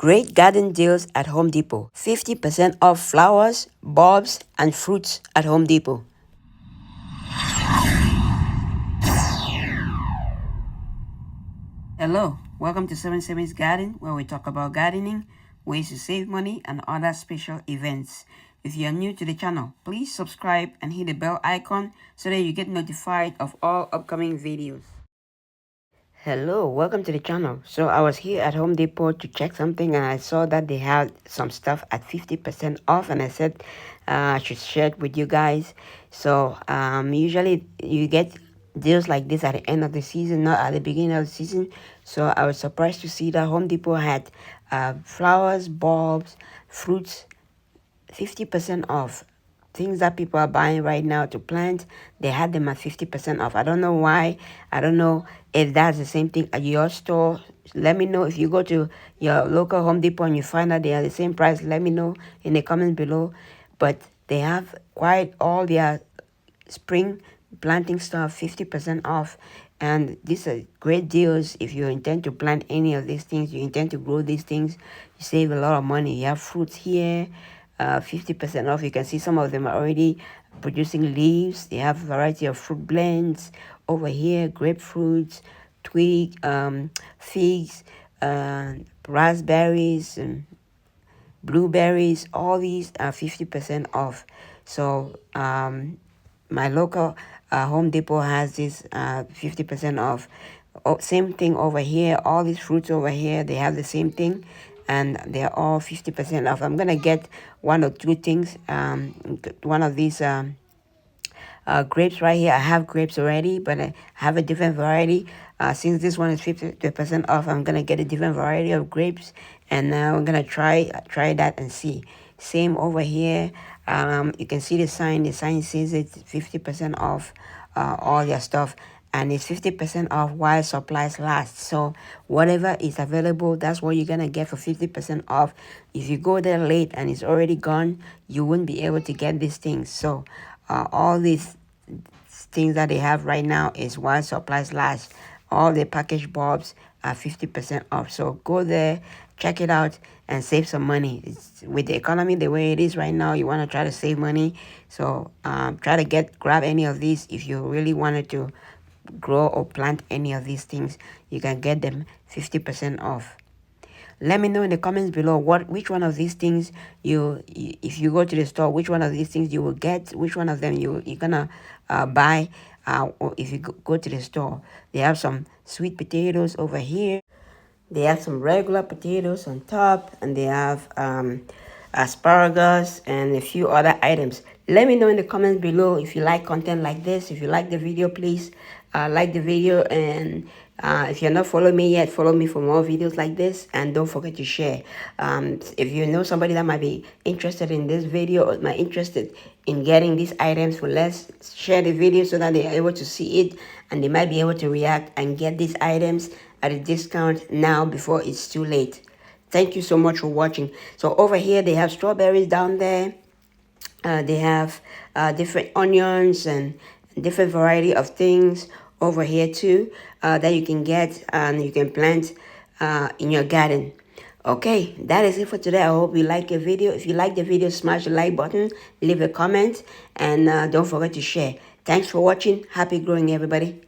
Great garden deals at Home Depot. 50% off flowers, bulbs, and fruits at Home Depot. Hello, welcome to 77's Garden, where we talk about gardening, ways to save money, and other special events. If you are new to the channel, please subscribe and hit the bell icon so that you get notified of all upcoming videos. Hello, welcome to the channel. So I was here at Home Depot to check something and I saw that they had some stuff at 50% off, and I said I should share it with you guys. So usually you get deals like this at the end of the season, not at the beginning of the season. So I was surprised to see that Home Depot had flowers, bulbs, fruits, 50% off. Things that people are buying right now to plant, they had them at 50% off. I don't know why. I don't know if that's the same thing at your store. Let me know if you go to your local Home Depot and you find out they are the same price. Let me know in the comments below. But they have quite all their spring planting stuff 50% off, and these are great deals. If you intend to plant any of these things, you intend to grow these things, you save a lot of money. You have fruits here, 50% off. You can see some of them are already producing leaves. They have a variety of fruit blends over here, grapefruits, twig, figs, raspberries, and blueberries. All these are 50% off. So my local Home Depot has this 50% off. Same thing over here. All these fruits over here, they have the same thing, and they're all 50% off. I'm gonna get one or two things. One of these grapes right here. I have grapes already, but I have a different variety. Since this one is 50% off, I'm gonna get a different variety of grapes, and now I'm gonna try that and see. Same over here. You can see the sign. The sign says it's 50% off all your stuff, and it's 50% off while supplies last. So whatever is available, that's what you're gonna get for 50% off. If you go there late and it's already gone, you wouldn't be able to get these things. So all these things that they have right now is while supplies last. All the packaged bulbs are 50% off. So go there, check it out, and save some money. With the economy the way it is right now, you want to try to save money. So try to grab any of these. If you really wanted to grow or plant any of these things, you can get them 50% off. Let me know in the comments below which one of these things if you go to the store, which one of these things you will get, which one of them you're gonna buy, or if you go to the store. They have some sweet potatoes over here. They have some regular potatoes on top, and they have asparagus and a few other items. Let me know in the comments below if you like content like this. If you like the video, please like the video, and if you're not following me yet, follow me for more videos like this, and don't forget to share. If you know somebody that might be interested in this video or might interested in getting these items for less, share the video so that they are able to see it, and they might be able to react and get these items at a discount now before it's too late. Thank you so much for watching. So over here they have strawberries down there. They have different onions and different variety of things over here too that you can get and you can plant in your garden. Okay, that is it for today. I hope you like the video. If you like the video, smash the like button, leave a comment, and don't forget to share. Thanks for watching. Happy growing, everybody.